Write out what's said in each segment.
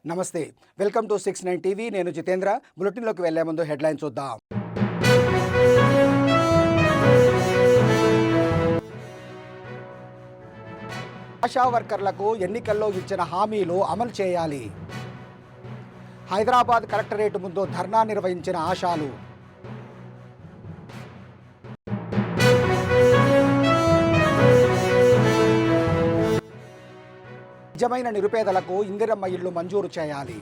నమస్తే, welcome to 69 TV. నేను జితేంద్ర. బులెటిన్లోకి వెళ్లే ముందు హెడ్లైన్ చూద్దాం. ఆశా వర్కర్లకు ఎన్నికల్లో ఇచ్చిన హామీలు అమలు చేయాలి. హైదరాబాద్ కలెక్టరేట్ ముందు ధర్నా నిర్వహించిన ఆశాలు. నిజమైన నిరుపేదలకు ఇందిరమ్మ ఇళ్లు మంజూరు చేయాలి.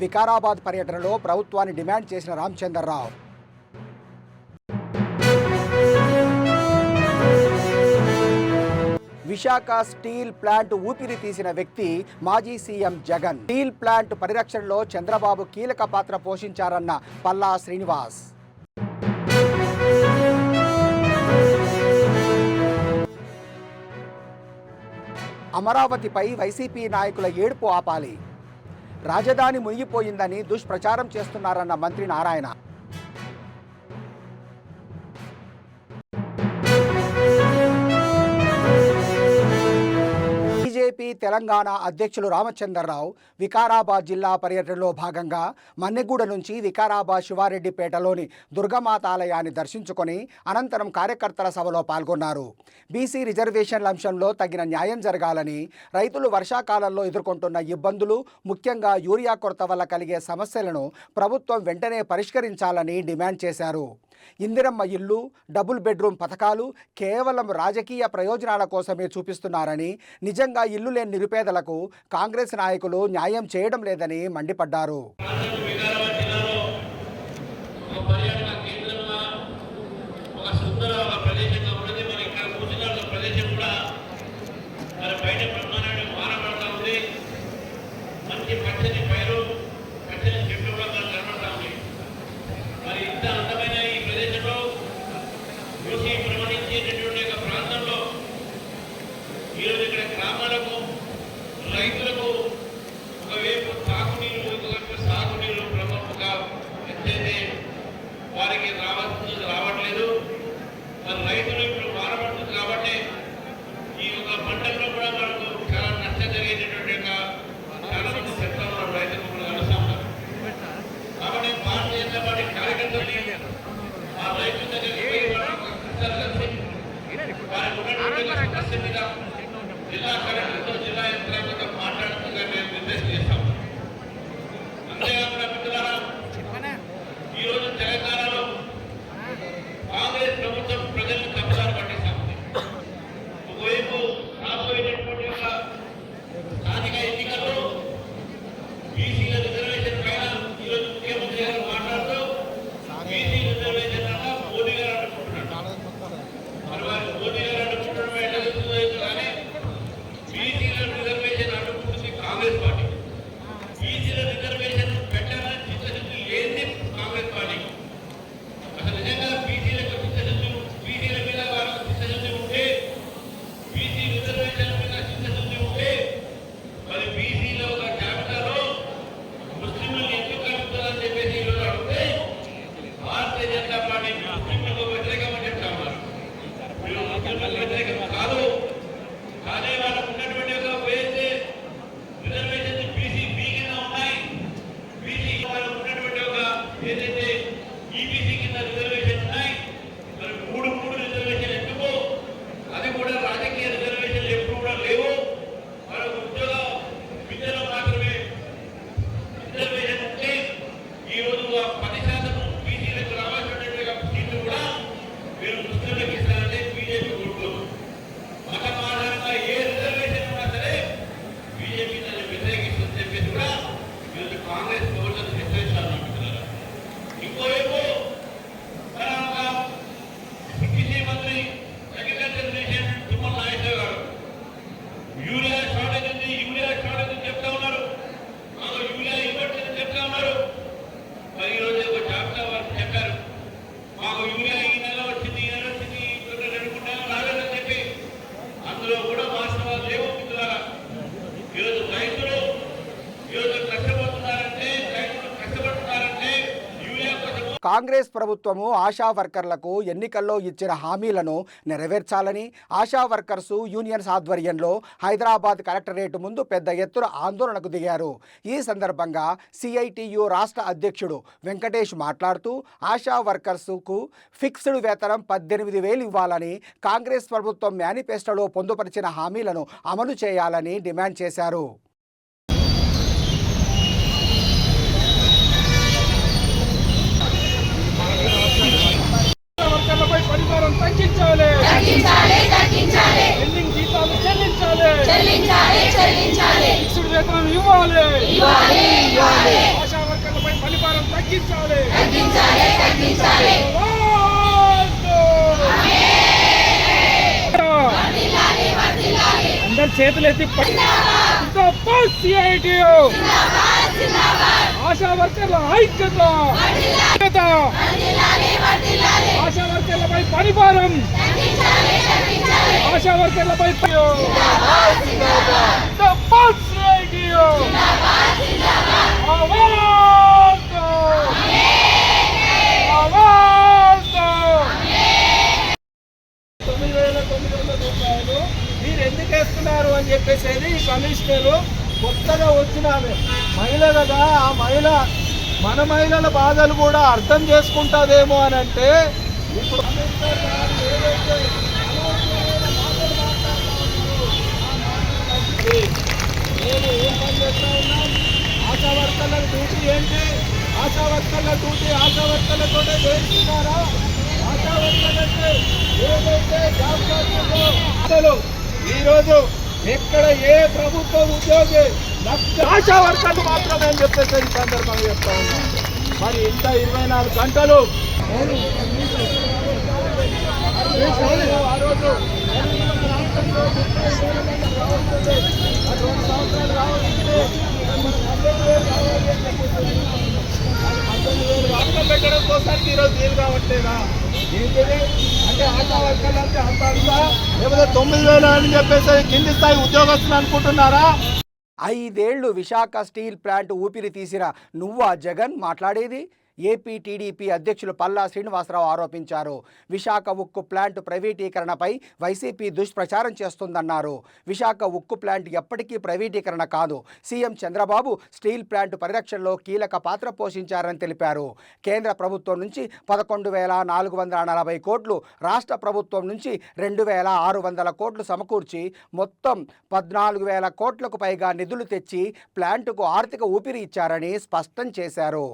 వికారాబాద్ పర్యటనలో ప్రభుత్వాన్ని డిమాండ్ చేసిన రామచంద్రరావు. విశాఖ స్టీల్ ప్లాంట్ ఊపిరి తీసిన వ్యక్తి మాజీ సీఎం జగన్. స్టీల్ ప్లాంట్ పరిరక్షణలో చంద్రబాబు కీలక పాత్ర పోషించారన్న పల్లా శ్రీనివాస్. అమరావతిపై వైసీపీ నాయకుల ఏడుపు ఆపాలి. రాజధాని మునిగిపోయిందని దుష్ప్రచారం చేస్తున్నారన్న మంత్రి నారాయణ. బీజేపీ తెలంగాణ అధ్యక్షులు రామచంద్రరావు వికారాబాద్ జిల్లా పర్యటనలో భాగంగా మన్నెగూడ నుంచి వికారాబాద్ శివారెడ్డిపేటలోని దుర్గమాత ఆలయాన్ని దర్శించుకొని అనంతరం కార్యకర్తల సభలో పాల్గొన్నారు. బీసీ రిజర్వేషన్ల అంశంలో తగిన న్యాయం జరగాలని, రైతులు వర్షాకాలంలో ఎదుర్కొంటున్న ఇబ్బందులు, ముఖ్యంగా యూరియా కొరత వల్ల కలిగే సమస్యలను ప్రభుత్వం వెంటనే పరిష్కరించాలని డిమాండ్ చేశారు. ఇందిరమ్మ ఇల్లు, డబుల్ బెడ్రూమ్ పథకాలు కేవలం రాజకీయ ప్రయోజనాల కోసమే చూపిస్తున్నారని, నిజంగా ఇల్లు లేని నిరుపేదలకు కాంగ్రెస్ నాయకులు న్యాయం చేయడం లేదని మండిపడ్డారు. రైతులకు ఒకవైపు తాగునీరు, ఒకవైపు సాగునీరు ప్రముఖంగా ఎంతైతే వారికి రావట్లేదు. మరి రైతులు ఇప్పుడు మారబడుతుంది కాబట్టి ఈ యొక్క పంటల్లో కూడా మనకు చాలా నష్టం జరిగేటటువంటి చాలా మంది చెప్తా ఉన్నారు, రైతులు కూడా కలుస్తా ఉన్నారు. కాబట్టి భారతీయ జనతా పార్టీ కార్యకర్తలు ఆ రైతుల దగ్గరికి వారికి ఉన్నటువంటి సమస్య మీద జిల్లా కలెక్టర్తో, జిల్లా యంత్రాంగంతో మాట్లాడుతుందిగా మేము నిర్దేశం చేస్తాం. అంతేకాకుండా మిత్రులారా, ఈరోజు తెలంగాణలో కాంగ్రెస్ ప్రభుత్వం ప్రజలను తప్పుదారి పట్టిస్తా ఉంది. ఒకవైపు రాబోయేటటువంటి స్థానిక ఎన్నికల్లో బీసీల రిజర్వేషన్ పైన ఈరోజు ముఖ్యమంత్రి గారు మాట్లాడుతూ బీసీ రిజర్వేషన్ మోదీ గారు అనుకుంటున్నారు. మరి వారు మోదీ గారు అనుకుంటున్న కానీ బీసీల రిజర్వేషన్ అడ్డుకుంటుంది కాంగ్రెస్ పార్టీ. బీసీల రిజర్వేషన్ పెట్టాలని చిత్తశుద్ధి లేని కాంగ్రెస్ పార్టీ. అసలు నిజంగా బీసీలకు చిత్తశుద్ధి, బీసీల మీద వారికి చిత్తశుద్ధి ఉంటే, బీసీ రిజర్వేషన్ మీద చిత్తశుద్ధి ఉంటే, మరి బీసీల ఒక జాబితాలో ముస్లింలు ఎందుకు కలుపుతారని చెప్పేసి ఈరోజు అడిగితే భారతీయ జనతా పార్టీ ముస్లింలకు వ్యతిరేకమని చెప్తా ఉన్నారు. మీరు ముస్లింలకు వ్యతిరేకం కాదు, కానీ వాళ్ళకు ఉన్నటువంటి వేస్తే రిజర్వేషన్ బీసీ బీ కింద ఉన్నాయి. బీసీ వాళ్ళకు ఉన్నటువంటి ఏదైతే ఈబీసీ కింద రిజర్వేషన్ ఉన్నాయి. మరి మూడు రిజర్వేషన్ ఎందుకు? అది కూడా రాజకీయ రిజర్వేషన్లు ఎప్పుడు కూడా లేవు. వాళ్ళకు ఉద్యోగ విద్యలో మాత్రమే రిజర్వేషన్ ఉంటే ఈరోజు 10% బీసీలకు రావాల్సినటువంటి సీట్లు కూడా మీరు ముస్లింలకు ఇస్తారంటే బీజేపీ కోరుకోరు. మతం ఆధారంగా ఏ రిజర్వేషన్ ఉన్నా సరే బీజేపీ దాన్ని వ్యతిరేకిస్తుందని చెప్పేసి కూడా ఈరోజు కాంగ్రెస్ ప్రభుత్వం హెచ్చరిస్తారనుకుంటున్నారు. ఇంకోవైపు కృషి మంత్రి అగ్రికల్చర్ మినిస్టర్ తుమ్మల నాగేశ్వర గారు యూరియా షార్టేజ్ ఉంది చెప్తా ఉన్నారు. మాకు యూరియా ఇవ్వట్లేదని చెప్తా ఉన్నారు. మరి ఈరోజు ఒక జాబితా వారు చెప్పారు, మాకు యూరియా ఈ నెల వచ్చింది, ఈ నెల వచ్చింది, 2-3 నెలలు రాలేదని చెప్పి. అందులో కూడా వాస్తవాలు లేవు మిత్రులారా. ఈరోజు రైతులు కష్టపడుతున్నారంటే యూరియా కోసము కాంగ్రెస్ ప్రభుత్వము ఆశా వర్కర్లకు ఎన్నికల్లో ఇచ్చిన హామీలను నెరవేర్చాలని ఆశా వర్కర్సు యూనియన్స్ ఆధ్వర్యంలో హైదరాబాద్ కలెక్టరేట్ ముందు పెద్ద ఎత్తున ఆందోళనకు దిగారు. ఈ సందర్భంగా సిఐటియు రాష్ట్ర అధ్యక్షుడు వెంకటేష్ మాట్లాడుతూ ఆశా వర్కర్సుకు ఫిక్స్డ్ వేతనం 18,000 ఇవ్వాలని, కాంగ్రెస్ ప్రభుత్వం మేనిఫెస్టోలో పొందుపరిచిన హామీలను అమలు చేయాలని డిమాండ్ చేశారు. అందరు చేతులెత్తి ఆశా వర్కర్ల ఐక్యత, ఆశా వర్కర్లపై పనిభారం, ఆశా వర్కర్లపై రూపాయలు మీరు ఎందుకు వేస్తున్నారు అని చెప్పేసి ఈ కమిషనరు కొత్తగా వచ్చిన మహిళ కదా, ఆ మహిళ మన మహిళల బాధలు కూడా అర్థం చేసుకుంటుందేమో అని అంటే ఇప్పుడు నేను ఏం పని చేస్తా ఉన్నాం, ఆశా వర్కర్ల డ్యూటీ ఏంటి, ఆశా వర్కర్ల డ్యూటీ ఆశా వర్కర్లతోనే చేస్తున్నారా, ఆశా వర్కర్లకి ఏదైతే జాబ్ కార్డులో ఈరోజు ఎక్కడ ఏ ప్రభుత్వ ఉద్యోగి ఆశా వర్కర్లు మాత్రమే అని చెప్పేసి ఈ సందర్భంగా చెప్తా ఉన్నాం. మరి ఇంత 24 గంటలు ఆ రోజు 2 సంవత్సరాలు రావాలంటే పెట్టడం కోసం ఈరోజు వీలు కావట్లేదా? ఏంటిది అంటే ఆశా వర్కర్లు అంటే అంత అంతా లేకపోతే 9,000 అని చెప్పేసి కింది స్థాయి ఉద్యోగస్తులు అనుకుంటున్నారా? 5 ఏళ్లు విశాఖ స్టీల్ ప్లాంట్ ఊపిరి తీసిన నువ్వా జగన్ మాట్లాడేది? ఏపీ టీడీపీ అధ్యక్షులు పల్లా శ్రీనివాసరావు ఆరోపించారు. విశాఖ ఉక్కు ప్లాంట్ ప్రైవేటీకరణపై వైసీపీ దుష్ప్రచారం చేస్తుందన్నారు. విశాఖ ఉక్కు ప్లాంట్ ఎప్పటికీ ప్రైవేటీకరణ కాదు. సీఎం చంద్రబాబు స్టీల్ ప్లాంట్ పరిరక్షణలో కీలక పాత్ర పోషించారని తెలిపారు. కేంద్ర ప్రభుత్వం నుంచి 11,440 కోట్లు, రాష్ట్ర ప్రభుత్వం నుంచి 2,600 కోట్లు సమకూర్చి మొత్తం 14,000 కోట్లకు పైగా నిధులు తెచ్చి ప్లాంటుకు ఆర్థిక ఊపిరి ఇచ్చారని స్పష్టం చేశారు.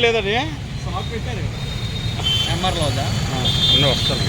లేదని ఎంఆర్లో వస్తాను.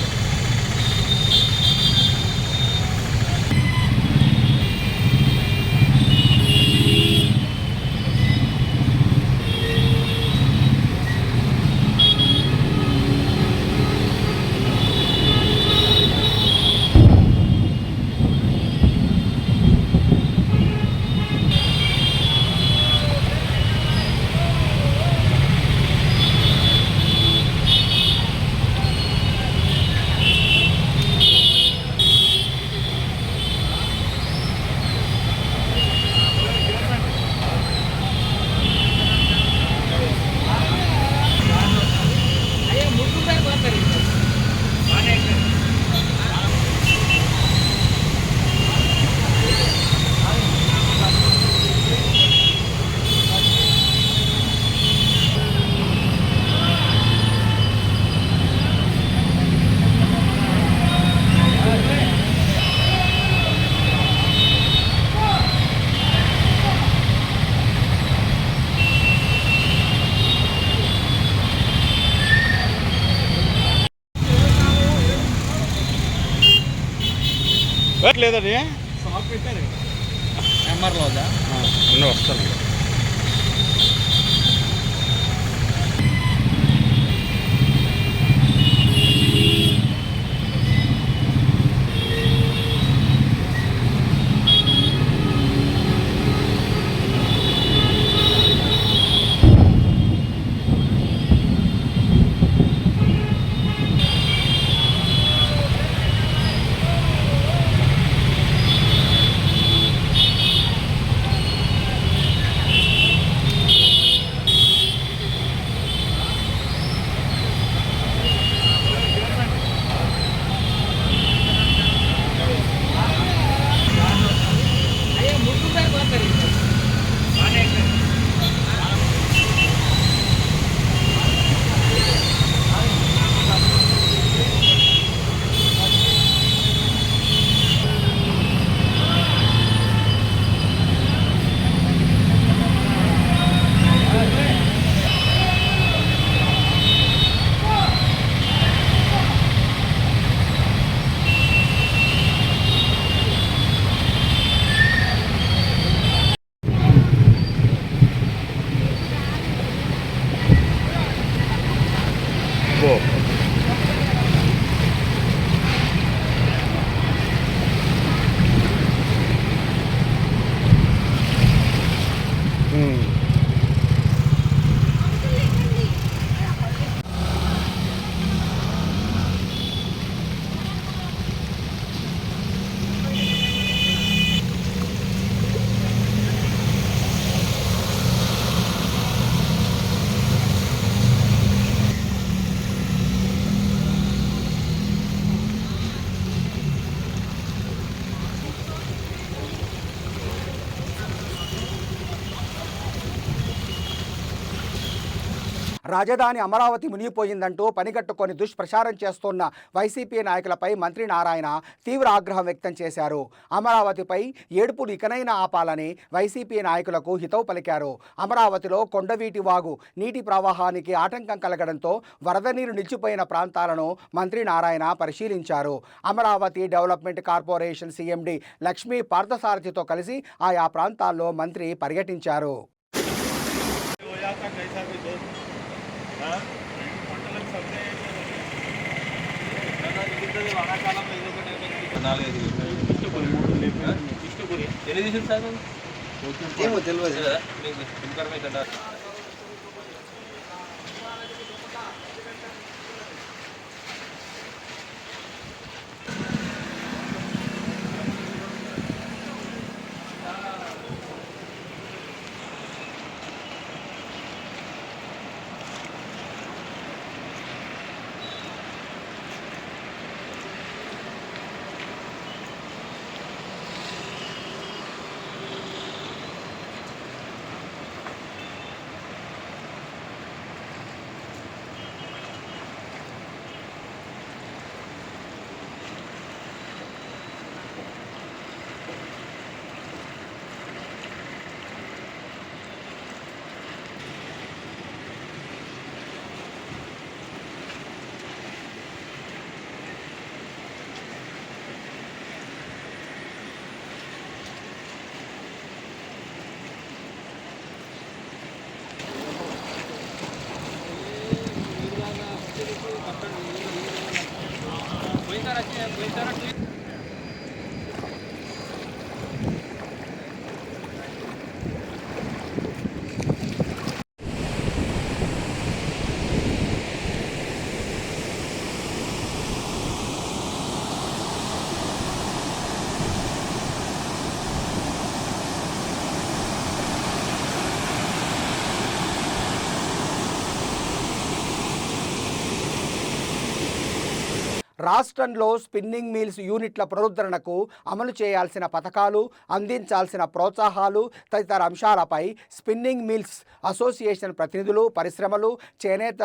లేదని షాప్ పెట్టారు నెంబర్ లోదా వస్తాను. రాజధాని అమరావతి మునిగిపోయిందంటూ పనిగట్టుకొని దుష్ప్రచారం చేస్తున్న వైసీపీ నాయకులపై మంత్రి నారాయణ తీవ్ర ఆగ్రహం వ్యక్తం చేశారు. అమరావతిపై ఏడుపులు ఇకనైనా ఆపాలని వైసీపీ నాయకులకు హితవు పలికారు. అమరావతిలో కొండవీటి వాగు నీటి ప్రవాహానికి ఆటంకం కలగడంతో వరద నీరు నిలిచిపోయిన ప్రాంతాలను మంత్రి నారాయణ పరిశీలించారు. Amaravati development corporation CMD Lakshmi పార్థసారథితో కలిసి ఆయా ప్రాంతాల్లో మంత్రి పర్యటించారు. ఏమో తెలియదు ఇన్ఫర్మేషన్. రాష్ట్రంలో స్పిన్నింగ్ మిల్స్ యూనిట్ల పునరుద్ధరణకు అమలు చేయాల్సిన పథకాలు, అందించాల్సిన ప్రోత్సాహాలు తదితర అంశాలపై స్పిన్నింగ్ మిల్స్ అసోసియేషన్ ప్రతినిధులు, పరిశ్రమలు, చేనేత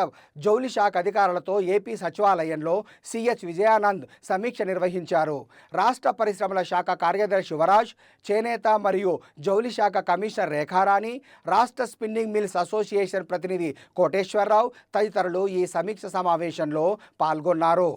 జౌళి శాఖ అధికారులతో ఏపీ సచివాలయంలో సిహెచ్ విజయానంద్ సమీక్ష నిర్వహించారు. రాష్ట్ర పరిశ్రమల శాఖ కార్యదర్శి యువరాజ్, చేనేత మరియు జౌళి శాఖ కమిషనర్ రేఖారాణి, రాష్ట్ర స్పిన్నింగ్ మిల్స్ అసోసియేషన్ ప్రతినిధి కోటేశ్వరరావు తదితరులు ఈ సమీక్ష సమావేశంలో పాల్గొన్నారు.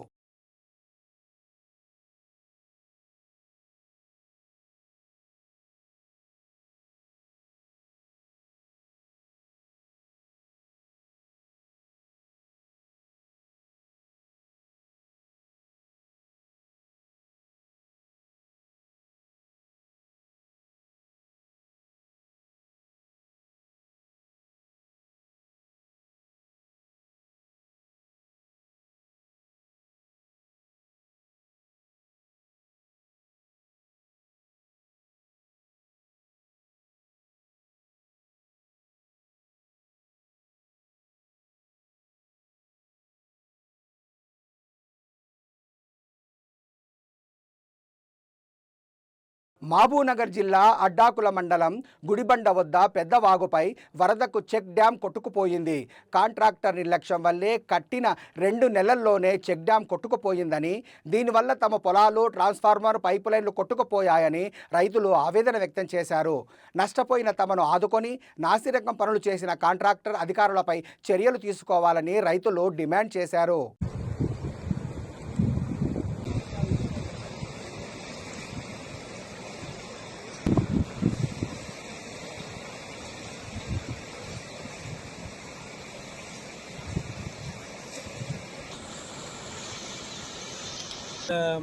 మహబూబ్నగర్ జిల్లా అడ్డాకుల మండలం గుడిబండ వద్ద పెద్దవాగుపై వరదకు చెక్ డ్యాం కొట్టుకుపోయింది. కాంట్రాక్టర్ నిర్లక్ష్యం వల్లే కట్టిన 2 నెలల్లోనే చెక్ డ్యాం కొట్టుకుపోయిందని, దీనివల్ల తమ పొలాలు, ట్రాన్స్ఫార్మర్, పైపు లైన్లు కొట్టుకుపోయాయని రైతులు ఆవేదన వ్యక్తం చేశారు. నష్టపోయిన తమను ఆదుకొని నాసిరకం పనులు చేసిన కాంట్రాక్టర్ అధికారులపై చర్యలు తీసుకోవాలని రైతులు డిమాండ్ చేశారు.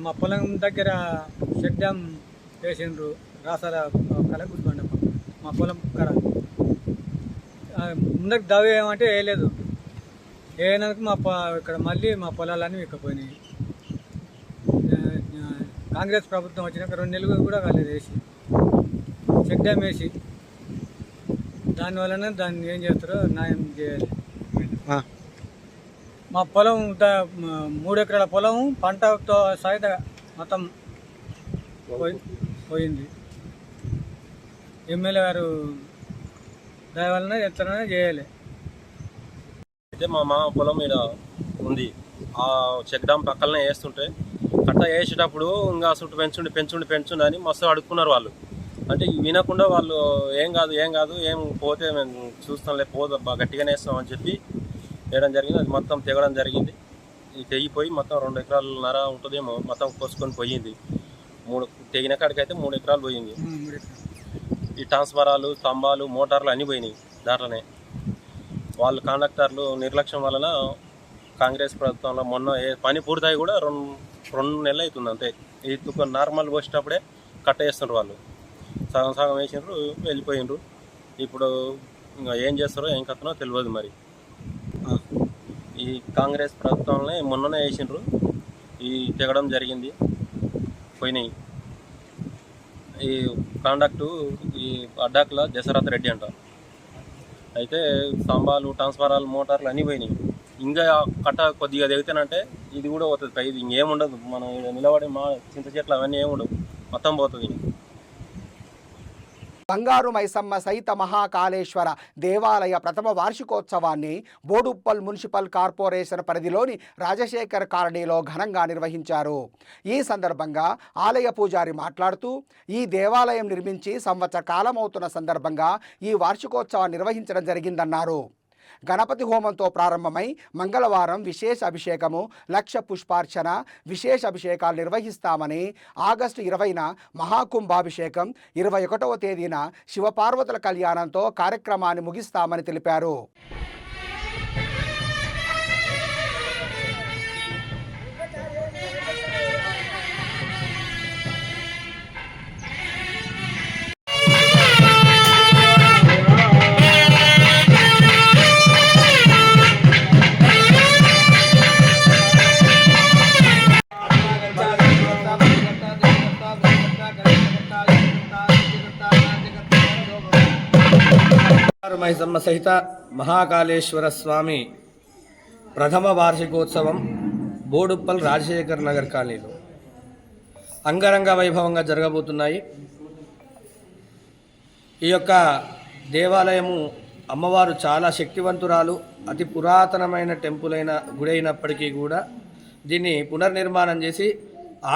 మా పొలం దగ్గర చెక్ డ్యామ్ వేసిండ్రు. రాసాల కల గుడిబండ మా పొలం కడ ముందరికి దవ్వ ఏమంటే వేయలేదు. వేయనందుకు ఇక్కడ మళ్ళీ మా పొలాలన్నీ విక్కపోయినాయి. కాంగ్రెస్ ప్రభుత్వం వచ్చినాక 2 నెలలు కూడా కాలేదు వేసి, చెక్ డ్యామ్ వేసి. దానివల్లనే దాన్ని ఏం చేస్తారో న్యాయం చేయాలి. మా పొలం 3 ఎకరాల పొలం పంటతో సహిత మొత్తం పోయింది. ఎమ్మెల్యే గారు దాని వలన ఎత్తనే చేయాలి. అయితే మా మామ పొలం మీద ఉంది. ఆ చెక్ డ్యామ్ పక్కనే వేస్తుంటే కట్ట వేసేటప్పుడు ఇంకా చుట్టూ పెంచుండి అని మస్తు అడుక్కున్నారు వాళ్ళు. అంటే వినకుండా వాళ్ళు ఏం కాదు ఏం పోతే మేము చూస్తాంలే, గట్టిగానే వేస్తామని చెప్పి వేయడం జరిగింది. అది మొత్తం తెగడం జరిగింది. ఇది తెగిపోయి మొత్తం 2 ఎకరాలన్నర ఉంటుందేమో మొత్తం కోసుకొని పోయింది. 3 తెగిన కాడికైతే 3 ఎకరాలు పోయింది. ఈ ట్రాన్స్ఫారాలు, స్తంభాలు, మోటార్లు అన్నీ పోయినాయి దాంట్లోనే. వాళ్ళు కాంట్రాక్టర్లు నిర్లక్ష్యం వలన కాంగ్రెస్ ప్రభుత్వంలో మొన్న పని పూర్తయి కూడా 2 నెలలు అవుతుంది అంతే. ఇది నార్మల్ పోసేటప్పుడే కట్ట వేస్తుండ్రు వాళ్ళు. సగం వేసిండ్రు, వెళ్ళిపోయిండ్రు. ఇప్పుడు ఇంకా ఏం చేస్తారో ఏం కథనో తెలియదు. మరి ఈ కాంగ్రెస్ ప్రభుత్వంలో మొన్ననే వేసిండ్రు, ఈ తెగడం జరిగింది, పోయినాయి. ఈ కాండక్టు ఈ అడ్డాకుల దశరథ రెడ్డి అంట. అయితే స్తంభాలు, ట్రాన్స్ఫారాలు, మోటార్లు అన్నీ పోయినాయి. ఇంకా కట్ట కొద్దిగా దిగుతానంటే ఇది కూడా పోతుంది పై. ఇది ఇంకేముండదు, మనం నిలబడి మా చింత చెట్లు అవన్నీ ఏముండవు, మొత్తం పోతుంది. బంగారు మైసమ్మ సహిత మహాకాళేశ్వర దేవాలయ ప్రథమ వార్షికోత్సవాన్ని బోడుప్పల్ మున్సిపల్ కార్పొరేషన్ పరిధిలోని రాజశేఖర్ కాలనీలో ఘనంగా నిర్వహించారు. ఈ సందర్భంగా ఆలయ పూజారి మాట్లాడుతూ, ఈ దేవాలయం నిర్మించి సంవత్సర కాలం అవుతున్న సందర్భంగా ఈ వార్షికోత్సవాన్ని నిర్వహించడం జరిగిందన్నారు. గణపతి హోమంతో ప్రారంభమై మంగళవారం విశేష అభిషేకము, 1,00,000 పుష్పార్చన, విశేష అభిషేకాలు నిర్వహిస్తామని, ఆగస్టు 20న మహాకుంభాభిషేకం, 21వ తేదీన శివపార్వతుల కళ్యాణంతో కార్యక్రమాన్ని ముగిస్తామని తెలిపారు. మైసమ్మ సహిత మహాకాళేశ్వర స్వామి ప్రథమ వార్షికోత్సవం బోడుప్పల్ రాజశేఖర్ నగర్ కాలనీలో అంగరంగ వైభవంగా జరగబోతున్నాయి. ఈ యొక్క దేవాలయము అమ్మవారు చాలా శక్తివంతురాలు, అతి పురాతనమైన టెంపుల్ అయిన గుడి అయినప్పటికీ కూడా దీన్ని పునర్నిర్మాణం చేసి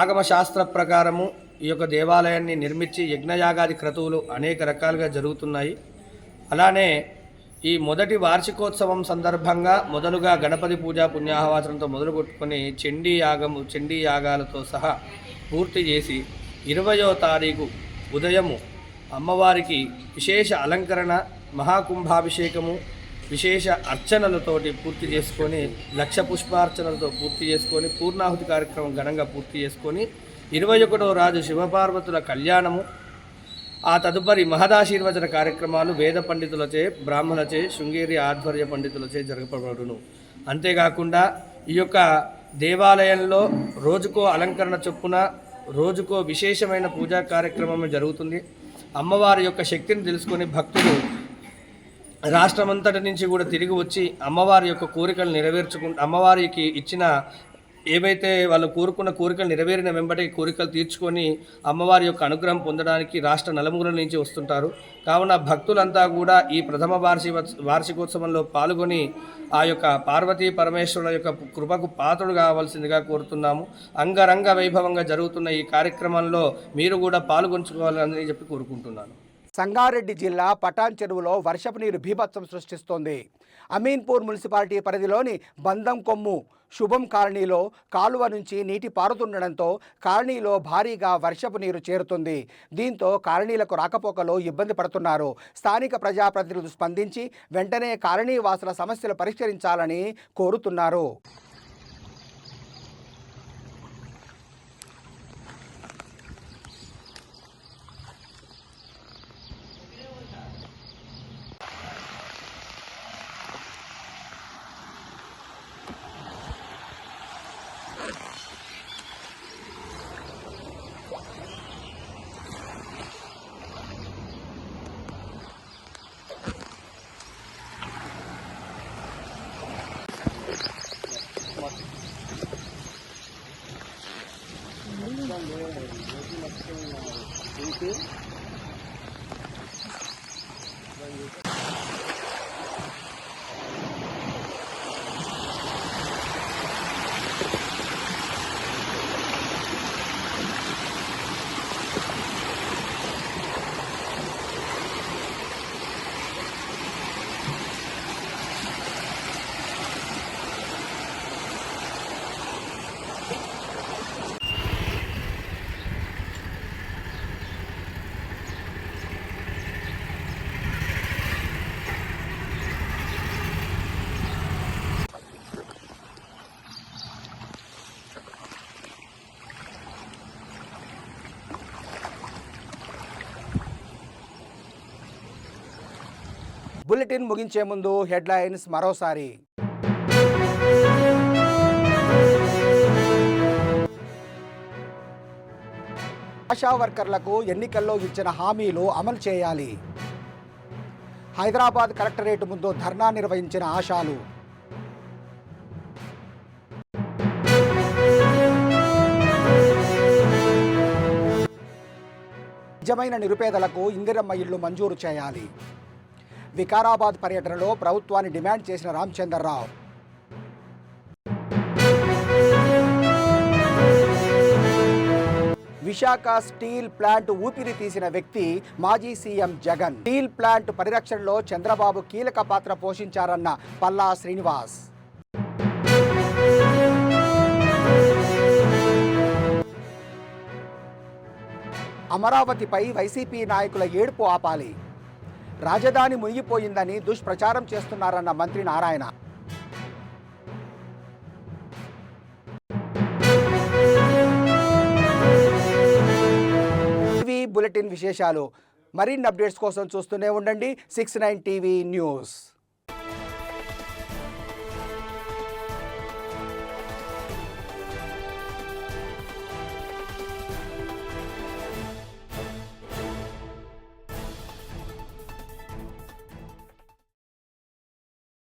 ఆగమ శాస్త్ర ప్రకారము ఈ యొక్క దేవాలయాన్ని నిర్మించి యజ్ఞయాగాది క్రతువులు అనేక రకాలుగా జరుగుతున్నాయి. అలానే ఈ మొదటి వార్షికోత్సవం సందర్భంగా మొదలుగా గణపతి పూజా పుణ్యాహవాచనంతో మొదలుకొట్టుకొని చండీ యాగాలతో సహా పూర్తి చేసి 20వ తారీఖు ఉదయము అమ్మవారికి విశేష అలంకరణ, మహాకుంభాభిషేకము, విశేష అర్చనలతోటి పూర్తి చేసుకొని, 1,00,000 పుష్పార్చనలతో పూర్తి చేసుకొని, పూర్ణాహుతి కార్యక్రమం ఘనంగా పూర్తి చేసుకొని 21వ రాజు శివపార్వతుల కళ్యాణము, ఆ తదుపరి మహదాశీర్వచన కార్యక్రమాలు వేద పండితులచే, బ్రాహ్మణులచే, శృంగేరి ఆధ్వర్య పండితులచే జరపబడును. అంతేకాకుండా ఈ యొక్క దేవాలయంలో రోజుకో అలంకరణ చొప్పున రోజుకో విశేషమైన పూజా కార్యక్రమం జరుగుతుంది. అమ్మవారి యొక్క శక్తిని తెలుసుకొని భక్తులు రాష్ట్రమంతటి నుంచి కూడా తిరిగి వచ్చి అమ్మవారి యొక్క కోరికలు నెరవేర్చుకుంటూ, అమ్మవారికి ఇచ్చిన ఏవైతే వాళ్ళు కోరుకున్న కోరికలు నెరవేరిన వెంబడి కోరికలు తీర్చుకొని అమ్మవారి యొక్క అనుగ్రహం పొందడానికి రాష్ట్ర నలుమూలల నుంచి వస్తుంటారు. కావున భక్తులంతా కూడా ఈ ప్రథమ వార్షికోత్సవంలో పాల్గొని ఆ యొక్క పార్వతీ పరమేశ్వరుల యొక్క కృపకు పాత్రుడు కావాల్సిందిగా కోరుతున్నాము. అంగరంగ వైభవంగా జరుగుతున్న ఈ కార్యక్రమంలో మీరు కూడా పాల్గొంచుకోవాలని చెప్పి కోరుకుంటున్నాను. సంగారెడ్డి జిల్లా పటాన్ చెరువులో వర్షపు నీరు బీభత్సం సృష్టిస్తోంది. అమీన్పూర్ మున్సిపాలిటీ పరిధిలోని బందం కొమ్ము శుభం కాలనీలో కాలువ నుంచి నీటి పారుతుండడంతో కాలనీలో భారీగా వర్షపు నీరు చేరుతుంది. దీంతో కాలనీలకు రాకపోకలో ఇబ్బంది పడుతున్నారు. స్థానిక ప్రజాప్రతినిధులు స్పందించి వెంటనే కాలనీ వాసుల సమస్యలు పరిష్కరించాలని కోరుతున్నారు. బులెటిన్ ముగించే ముందు హెడ్లైన్స్ మరోసారి. ఆశా వర్కర్లకు ఎన్నికల్లో ఇచ్చిన హామీలు అమలు చేయాలి. హైదరాబాద్ కలెక్టరేట్ ముందు ధర్నా నిర్వహించిన ఆశాలు. నిజమైన నిరుపేదలకు ఇందిరమ్మ ఇళ్లు మంజూరు చేయాలి. వికారాబాద్ పర్యటనలో ప్రభుత్వాన్ని డిమాండ్ చేసిన రామచంద్రరావు. విశాఖ స్టీల్ ప్లాంట్ ఊపిరి తీసిన వ్యక్తి మాజీ సీఎం జగన్. స్టీల్ ప్లాంట్ పరిరక్షణలో చంద్రబాబు కీలక పాత్ర పోషించారన్న పల్లా శ్రీనివాస్. అమరావతిపై వైసీపీ నాయకుల ఏడుపు ఆపాలి. రాజధాని మునిగిపోయిందని దుష్ప్రచారం చేస్తున్నారన్న మంత్రి నారాయణ. టీవీ బులెటిన్ విశేషాలు. మరిన్ని అప్డేట్స్ కోసం చూస్తూనే ఉండండి 69 టీవీ న్యూస్.